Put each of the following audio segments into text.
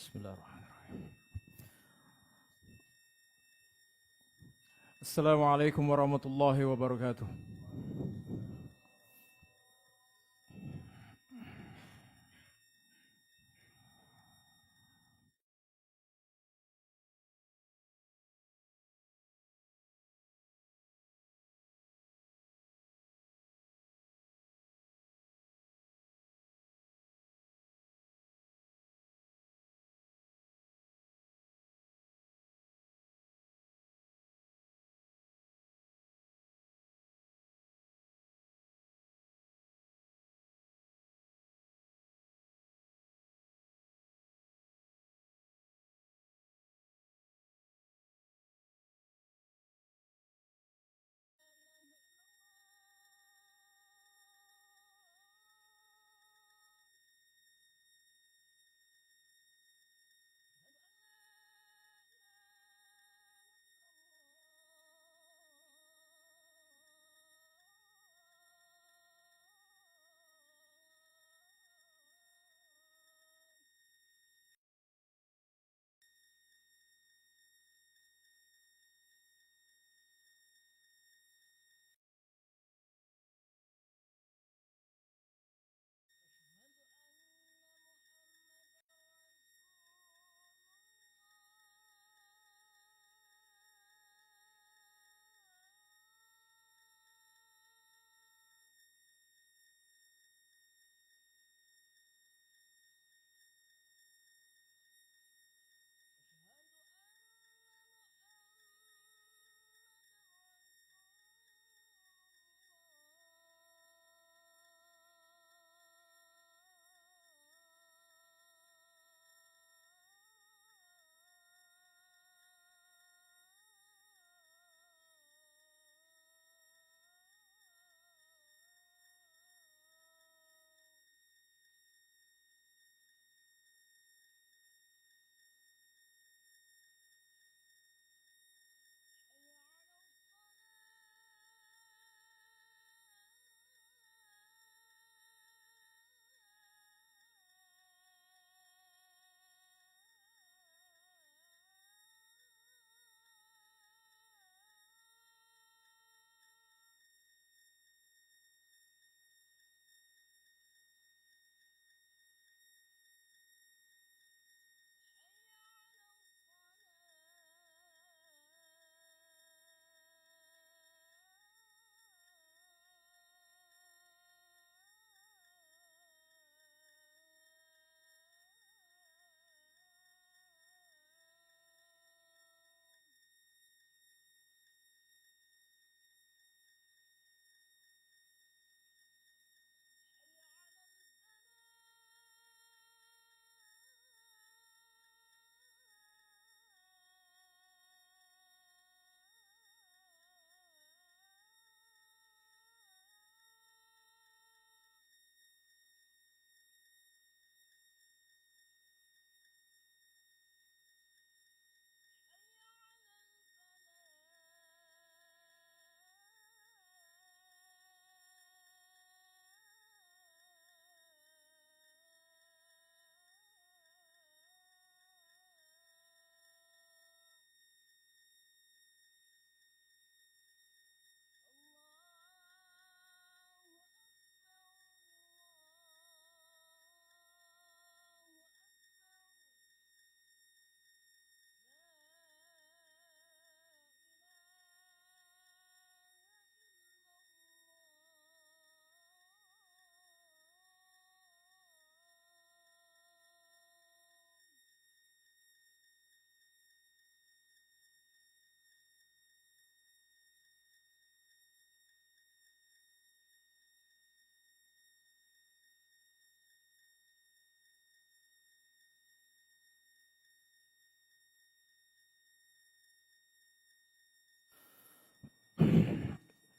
Bismillahirrahmanirrahim. Assalamualaikum warahmatullahi wabarakatuh.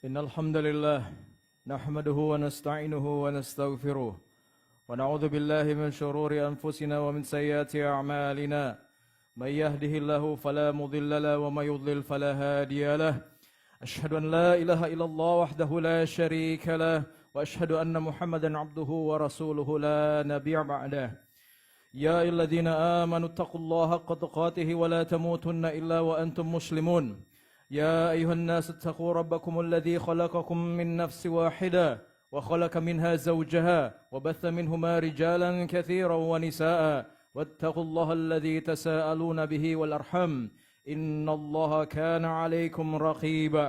Innal hamdalillah nahmaduhu wa nasta'inuhu wa nastaghfiruh wa na'udzu billahi min shururi anfusina wa min sayyiati a'malina may yahdihillahu fala mudilla lahu wa may yudlil fala hadiya lahu ashhadu an la ilaha illallah wahdahu la syarika lahu wa ashhadu anna muhammadan 'abduhu wa rasuluhu la nabiyya ba'dahu يا أيها الذين آمنوا اتقوا الله حق تقاته ولا تموتن إلا وأنتم مسلمون يا أيها الناس اتقوا ربكم الذي خلقكم من نفس واحدة وخلق منها زوجها وبث منهما رجالا كثيرا ونساء واتقوا الله الذي تساءلون به والأرحم إن الله كان عليكم رقيبا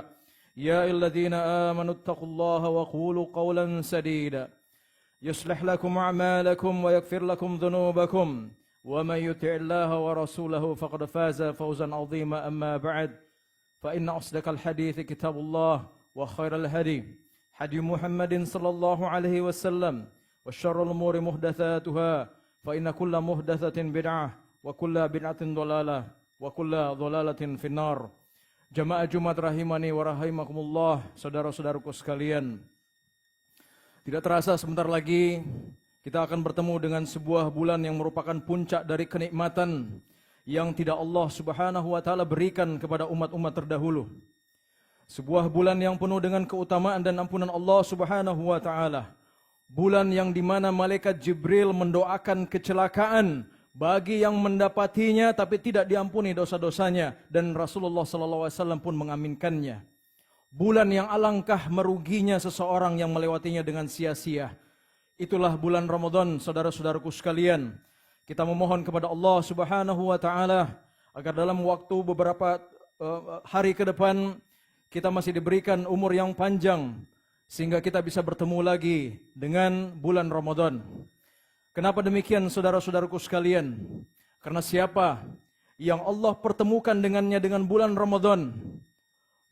يا أيها الذين آمنوا اتقوا الله وقولوا قولا سديدا يصلح لكم أعمالكم ويغفر لكم ذنوبكم ومن يطع الله ورسوله فقد فاز فوزا عظيما أما بعد فإن أصدق الحديث كتاب الله وخير الهدي هدي محمد صلى الله عليه وسلم وشر الأمور محدثاتها فإن كل محدثة بدعة وكل بدعة ضلالة وكل ضلالة في النار. Jamaah Jumat rahimani wa rahimakumullah, saudara-saudaraku sekalian. Tidak terasa sebentar lagi kita akan bertemu dengan sebuah bulan yang merupakan puncak dari kenikmatan yang tidak Allah Subhanahu wa taala berikan kepada umat-umat terdahulu. Sebuah bulan yang penuh dengan keutamaan dan ampunan Allah Subhanahu wa taala. Bulan yang dimana malaikat Jibril mendoakan kecelakaan bagi yang mendapatinya tapi tidak diampuni dosa-dosanya, dan Rasulullah SAW pun mengaminkannya. Bulan yang alangkah meruginya seseorang yang melewatinya dengan sia-sia. Itulah bulan Ramadan, saudara-saudaraku sekalian. Kita memohon kepada Allah Subhanahu wa taala agar dalam waktu beberapa hari ke depan kita masih diberikan umur yang panjang sehingga kita bisa bertemu lagi dengan bulan Ramadan. Kenapa demikian, saudara-saudaraku sekalian? Karena siapa yang Allah pertemukan dengannya dengan bulan Ramadan,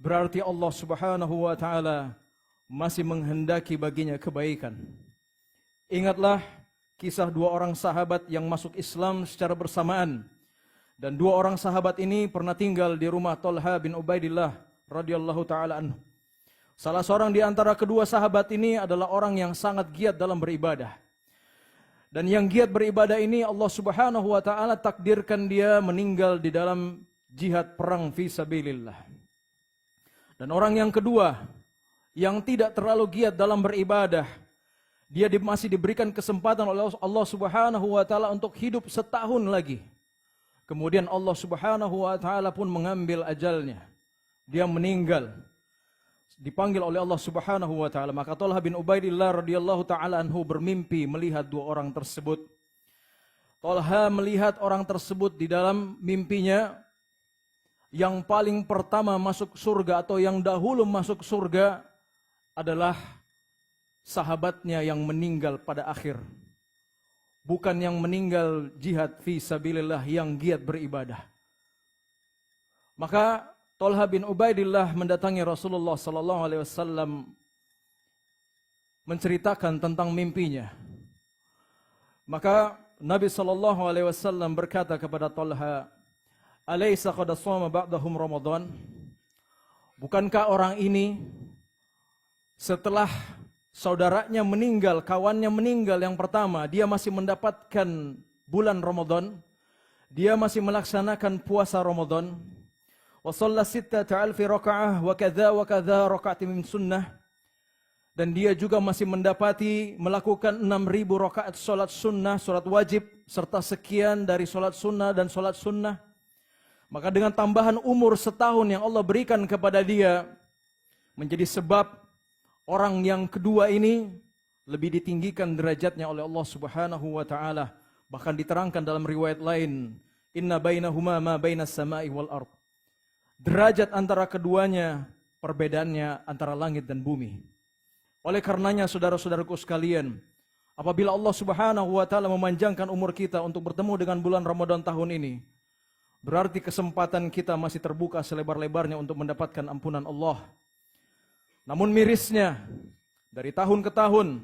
berarti Allah Subhanahu wa taala masih menghendaki baginya kebaikan. Ingatlah kisah dua orang sahabat yang masuk Islam secara bersamaan. Dan dua orang sahabat ini pernah tinggal di rumah Thalha bin Ubaidillah radhiyallahu taala anhu. Salah seorang di antara kedua sahabat ini adalah orang yang sangat giat dalam beribadah. Dan yang giat beribadah ini Allah Subhanahu wa taala takdirkan dia meninggal di dalam jihad perang fi sabilillah. Dan orang yang kedua yang tidak terlalu giat dalam beribadah, dia masih diberikan kesempatan oleh Allah Subhanahu wa taala untuk hidup setahun lagi. Kemudian Allah Subhanahu wa taala pun mengambil ajalnya. Dia meninggal. Dipanggil oleh Allah Subhanahu wa taala. Maka Thalha bin Ubaidillah radhiyallahu taala anhu bermimpi melihat dua orang tersebut. Thalha melihat orang tersebut di dalam mimpinya. Yang paling pertama masuk surga atau yang dahulu masuk surga adalah sahabatnya yang meninggal pada akhir. Bukan yang meninggal jihad fi sabilillah yang giat beribadah. Maka Thalha bin Ubaidillah mendatangi Rasulullah sallallahu alaihi wasallam menceritakan tentang mimpinya. Maka Nabi sallallahu alaihi wasallam berkata kepada Thalha, "Alaysa qad shoma ba'dahum Ramadan?" Bukankah orang ini setelah saudaranya meninggal, kawannya meninggal yang pertama, dia masih mendapatkan bulan Ramadan, dia masih melaksanakan puasa Ramadan. Wa shalla 6,000 rakaah wa kadza rakaat min sunnah, dan dia juga masih mendapati melakukan 6.000 rakaat salat sunnah, salat wajib, serta sekian dari salat sunnah dan salat sunnah. Maka dengan tambahan umur setahun yang Allah berikan kepada dia, menjadi sebab orang yang kedua ini lebih ditinggikan derajatnya oleh Allah Subhanahu wa taala. Bahkan diterangkan dalam riwayat lain, inna bainahuma ma bainas sama'i wal ard. Derajat antara keduanya perbedaannya antara langit dan bumi. Oleh karenanya saudara-saudaraku sekalian, apabila Allah Subhanahu wa taala memanjangkan umur kita untuk bertemu dengan bulan Ramadan tahun ini, berarti kesempatan kita masih terbuka selebar-lebarnya untuk mendapatkan ampunan Allah. Namun mirisnya, dari tahun ke tahun,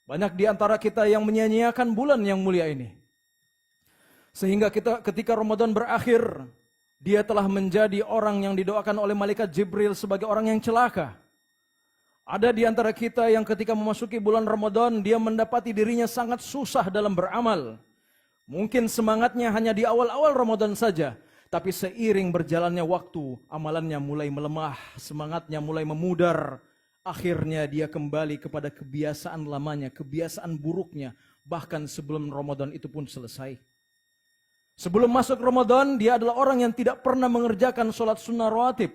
banyak di antara kita yang menyia-nyiakan bulan yang mulia ini. Sehingga ketika Ramadan berakhir, dia telah menjadi orang yang didoakan oleh malaikat Jibril sebagai orang yang celaka. Ada di antara kita yang ketika memasuki bulan Ramadan, dia mendapati dirinya sangat susah dalam beramal. Mungkin semangatnya hanya di awal-awal Ramadan saja, tapi seiring berjalannya waktu, amalannya mulai melemah, semangatnya mulai memudar. Akhirnya dia kembali kepada kebiasaan lamanya, kebiasaan buruknya, Bahkan sebelum Ramadan itu pun selesai. Sebelum masuk Ramadan, dia adalah orang yang tidak pernah mengerjakan sholat sunnah rawatib.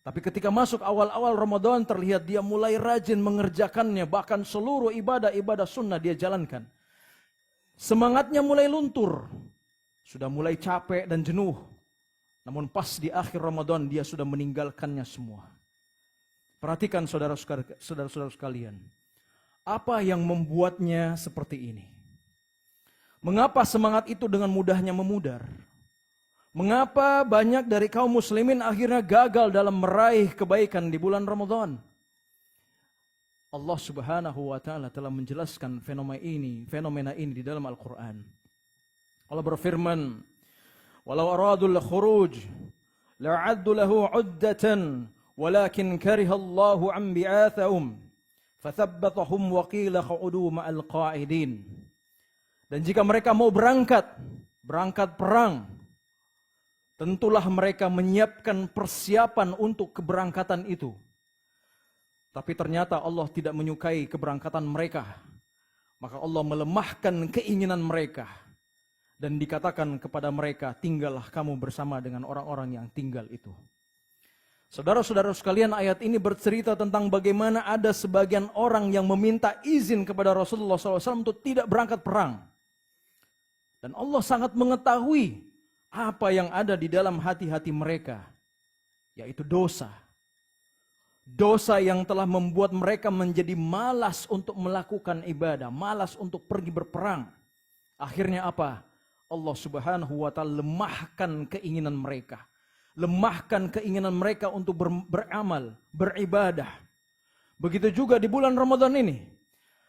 Tapi ketika masuk awal-awal Ramadan, terlihat dia mulai rajin mengerjakannya. Bahkan seluruh ibadah-ibadah sunnah dia jalankan. Semangatnya mulai luntur. Sudah mulai capek dan jenuh. Namun pas di akhir Ramadan, dia sudah meninggalkannya semua. Perhatikan saudara-saudara sekalian. Apa yang membuatnya seperti ini? Mengapa semangat itu dengan mudahnya memudar? Mengapa banyak dari kaum muslimin akhirnya gagal dalam meraih kebaikan di bulan Ramadan? Allah Subhanahu wa taala telah menjelaskan fenomena ini di dalam Al-Qur'an. Allah berfirman, "Walau aradul khuruj la'addu lahu 'uddatan walakin karihallahu an bi'athahum fathabbatahum wa qila qa'udu ma'al qa'idin." Dan jika mereka mau berangkat perang, tentulah mereka menyiapkan persiapan untuk keberangkatan itu. Tapi ternyata Allah tidak menyukai keberangkatan mereka. Maka Allah melemahkan keinginan mereka. Dan dikatakan kepada mereka, tinggallah kamu bersama dengan orang-orang yang tinggal itu. Saudara-saudara sekalian, ayat ini bercerita tentang bagaimana ada sebagian orang yang meminta izin kepada Rasulullah SAW untuk tidak berangkat perang. Dan Allah sangat mengetahui apa yang ada di dalam hati-hati mereka, yaitu dosa. Dosa yang telah membuat mereka menjadi malas untuk melakukan ibadah, malas untuk pergi berperang. Akhirnya apa? Allah Subhanahu wa taala lemahkan keinginan mereka. Lemahkan keinginan mereka untuk beramal, beribadah. Begitu juga di bulan Ramadan ini.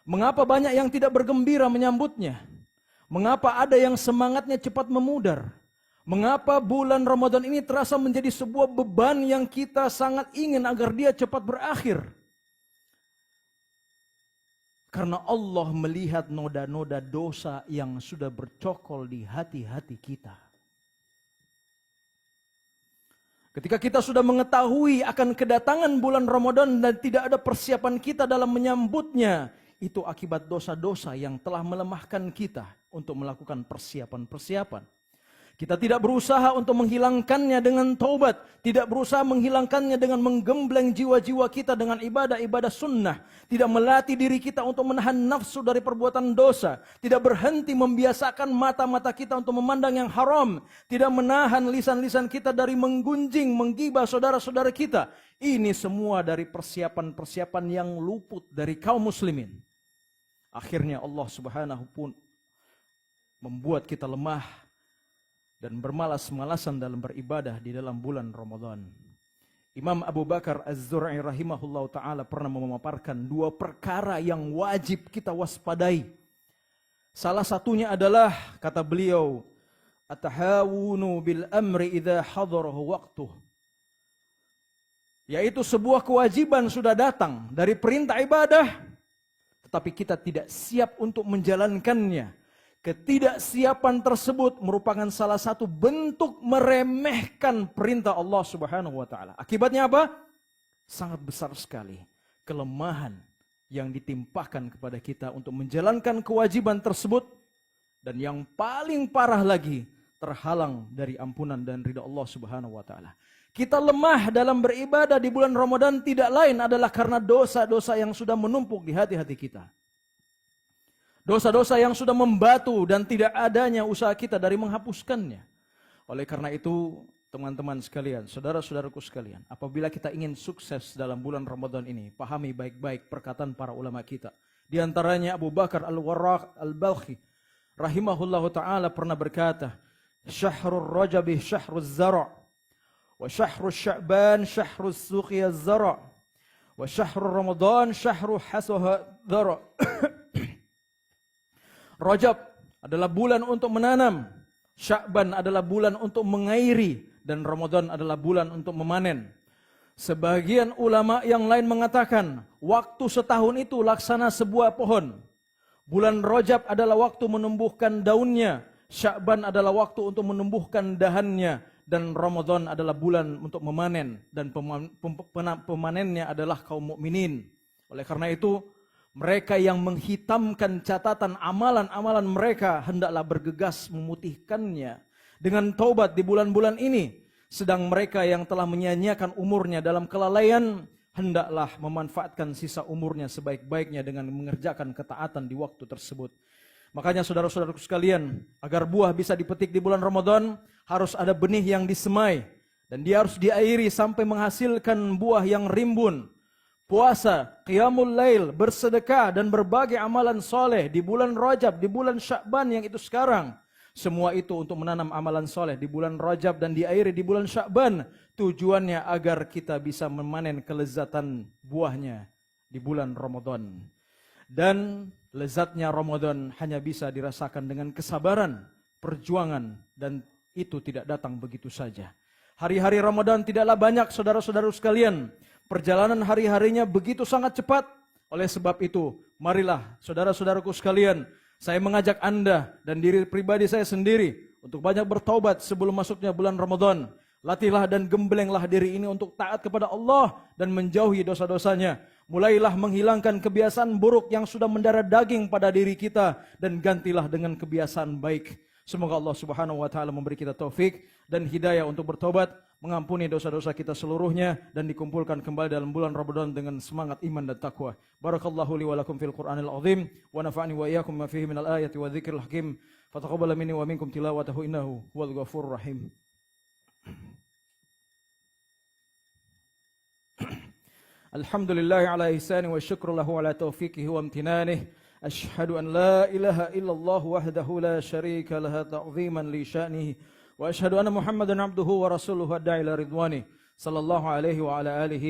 Mengapa banyak yang tidak bergembira menyambutnya? Mengapa ada yang semangatnya cepat memudar? Mengapa bulan Ramadan ini terasa menjadi sebuah beban yang kita sangat ingin agar dia cepat berakhir? Karena Allah melihat noda-noda dosa yang sudah bercokol di hati-hati kita. Ketika kita sudah mengetahui akan kedatangan bulan Ramadan dan tidak ada persiapan kita dalam menyambutnya, itu akibat dosa-dosa yang telah melemahkan kita untuk melakukan persiapan-persiapan. Kita tidak berusaha untuk menghilangkannya dengan taubat. Tidak berusaha menghilangkannya dengan menggembleng jiwa-jiwa kita dengan ibadah-ibadah sunnah. Tidak melatih diri kita untuk menahan nafsu dari perbuatan dosa. Tidak berhenti membiasakan mata-mata kita untuk memandang yang haram. Tidak menahan lisan-lisan kita dari menggunjing, menggibah saudara-saudara kita. Ini semua dari persiapan-persiapan yang luput dari kaum muslimin. Akhirnya Allah Subhanahu pun membuat kita lemah dan bermalas-malasan dalam beribadah di dalam bulan Ramadan. Imam Abu Bakar Az-Zur'i rahimahullah ta'ala pernah memaparkan dua perkara yang wajib kita waspadai. Salah satunya adalah, kata beliau, at-tahawunu bil amri idza hadarahu waqtuh. Yaitu sebuah kewajiban sudah datang dari perintah ibadah, tetapi kita tidak siap untuk menjalankannya. Ketidaksiapan tersebut merupakan salah satu bentuk meremehkan perintah Allah Subhanahu wa taala. Akibatnya apa? Sangat besar sekali kelemahan yang ditimpakan kepada kita untuk menjalankan kewajiban tersebut, dan yang paling parah lagi terhalang dari ampunan dan ridha Allah Subhanahu wa taala. Kita lemah dalam beribadah di bulan Ramadan tidak lain adalah karena dosa-dosa yang sudah menumpuk di hati-hati kita. Dosa-dosa yang sudah membatu dan tidak adanya usaha kita dari menghapuskannya. Oleh karena itu, teman-teman sekalian, saudara-saudaraku sekalian, apabila kita ingin sukses dalam bulan Ramadan ini, pahami baik-baik perkataan para ulama kita. Di antaranya Abu Bakar Al-Warraq Al-Balkhi rahimahullahu ta'ala pernah berkata, "Syahrul Rajabi syahrul zara' wa syahrul Sya'ban syahrul suqiyaz zara' wa syahrul Ramadan syahrul hasuha zara'." Rajab adalah bulan untuk menanam, Sya'ban adalah bulan untuk mengairi, dan Ramadan adalah bulan untuk memanen. Sebagian ulama yang lain mengatakan, waktu setahun itu laksana sebuah pohon. Bulan Rajab adalah waktu menumbuhkan daunnya, Sya'ban adalah waktu untuk menumbuhkan dahannya, dan Ramadan adalah bulan untuk memanen, dan pemanennya adalah kaum mukminin. Oleh karena itu, Mereka yang menghitamkan catatan amalan-amalan mereka hendaklah bergegas memutihkannya dengan taubat di bulan-bulan ini. Sedang mereka yang telah menyia-nyiakan umurnya dalam kelalaian hendaklah memanfaatkan sisa umurnya sebaik-baiknya dengan mengerjakan ketaatan di waktu tersebut. Makanya saudara-saudaraku sekalian, agar buah bisa dipetik di bulan Ramadan, harus ada benih yang disemai. Dan dia harus diairi sampai menghasilkan buah yang rimbun. Puasa, qiyamul lail, bersedekah dan berbagai amalan soleh di bulan Rajab, di bulan Sya'ban yang itu sekarang. Semua itu untuk menanam amalan soleh di bulan Rajab dan diairi di bulan Sya'ban. Tujuannya agar kita bisa memanen kelezatan buahnya di bulan Ramadan. Dan lezatnya Ramadan hanya bisa dirasakan dengan kesabaran, perjuangan, dan itu tidak datang begitu saja. Hari-hari Ramadan tidaklah banyak saudara-saudara sekalian. Perjalanan hari-harinya begitu sangat cepat. Oleh sebab itu, marilah saudara-saudaraku sekalian, saya mengajak Anda dan diri pribadi saya sendiri untuk banyak bertaubat sebelum masuknya bulan Ramadan. Latihlah dan gemblenglah diri ini untuk taat kepada Allah dan menjauhi dosa-dosanya. Mulailah menghilangkan kebiasaan buruk yang sudah mendarah daging pada diri kita dan gantilah dengan kebiasaan baik. Semoga Allah Subhanahu wa taala memberi kita taufik dan hidayah untuk bertobat, mengampuni dosa-dosa kita seluruhnya dan dikumpulkan kembali dalam bulan Ramadan dengan semangat iman dan takwa. Barakallahu li wa lakum fil Qur'anil azim wa nafa'ani wa iyyakum ma fihi minal ayati wa dzikril hakim. Fataqabbal minni wa minkum tilawatahu innahu huwal ghafurur rahim. Alhamdulillah ala ihsani wa syukru lahu ala taufiqihi wa amtinanihi. أشهد أن لا إله إلا الله وحده لا شريك له تعظيما لشأنه وأشهد أن محمدا عبده ورسوله الداعي إلى رضوانه صلى الله عليه وعلى آله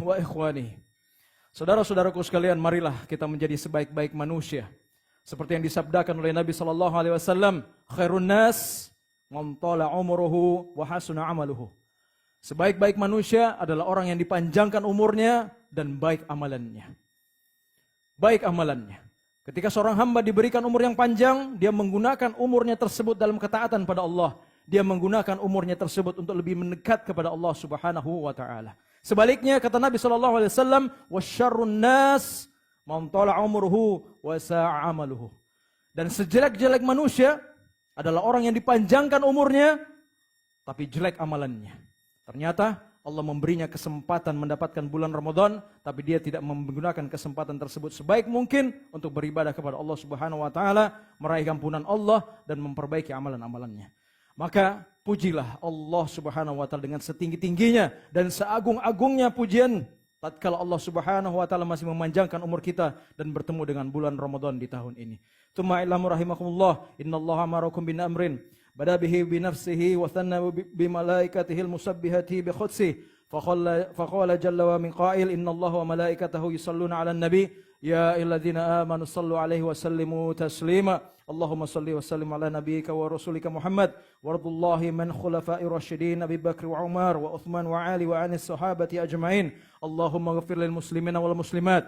وإخوانه. Saudara-saudaraku sekalian, marilah kita menjadi sebaik-baik manusia. Seperti yang disabdakan oleh Nabi sallallahu alaihi wasallam, khairun nas man tala umruhu wa hasuna amaluhu. Sebaik-baik manusia adalah orang yang dipanjangkan umurnya dan baik amalannya. Baik amalannya. Ketika seorang hamba diberikan umur yang panjang, dia menggunakan umurnya tersebut dalam ketaatan pada Allah. Dia menggunakan umurnya tersebut untuk lebih mendekat kepada Allah Subhanahu wa taala. Sebaliknya kata Nabi sallallahu alaihi wasallam, wasyarrun nas man tala umruhu wa sa'a amaluhu. Dan sejelek-jelek manusia adalah orang yang dipanjangkan umurnya tapi jelek amalannya. Ternyata Allah memberinya kesempatan mendapatkan bulan Ramadan, tapi dia tidak menggunakan kesempatan tersebut sebaik mungkin untuk beribadah kepada Allah Subhanahu wa taala, meraih ampunan Allah dan memperbaiki amalan-amalannya. Maka pujilah Allah Subhanahu wa taala dengan setinggi-tingginya dan seagung-agungnya pujian tatkala Allah Subhanahu wa taala masih memanjangkan umur kita dan bertemu dengan bulan Ramadan di tahun ini. Tsumma ilamu rahimakumullah, innallaha amarakum bin amrin bada bihi bi nafsihi wa thanna bi malaikatihi al-musabbihati bi qudsi faqala jalla wa min qail innallaha wa malaikatahu yusalluna 'alan nabi ya ayyuhalladzina amanu sallu 'alaihi wa sallimu taslima. Allahumma salli wa sallim ala nabiyyika wa rasulika Muhammad warḍullahi man khulafa'ir rasyidin Abi Bakr wa Umar wa Uthman wa Ali wa anis sahabati ajma'in. Allahumma ighfir lil muslimina wal muslimat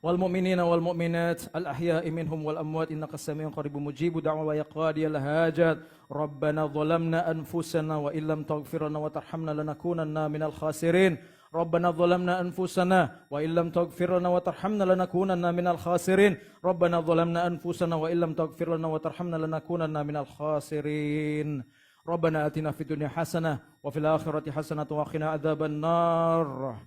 wal mu'minina wal mu'minat al ahya'i minhum wal amwat innaka samii'un qaribun mujibud da'wa wa yaqadiyal hajat. Rabbana dhalamna anfusana wa illam taghfir lana wa tarhamna lanakunanna minal khasirin. Rabbana dhalamna anfusana wa illam taghfir lana wa tarhamna lanakunanna minal khasirin. Rabbana dhalamna anfusana wa illam taghfir lana wa tarhamna lanakunanna minal khasirin. Rabbana atina fid dunya hasanah wa fil akhirati hasanah wa qina adzaban nar.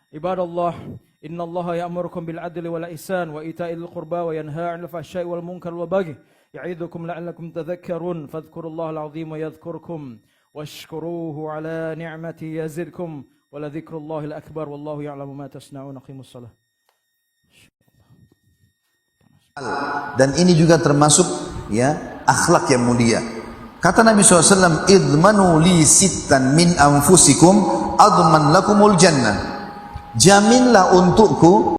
Ibadallah, innallaha ya'murukum bil adli wal ihsan wa ita'il qurba wa yanha 'anil fahsya'i wal munkar wal baghi ya'idukum la'allakum tadhakkarun fadhkurullaha al-'azima yadhkurkum washkuruhu 'ala ni'mati yazidkum wa la dzikrullahil akbar wallahu ya'lamu ma tasna'un. Aqimus shalah. Dan ini juga termasuk ya akhlak yang mulia. Kata Nabi SAW, idmanu li sittan min anfusikum adman lakumul jannah. Jaminlah untukku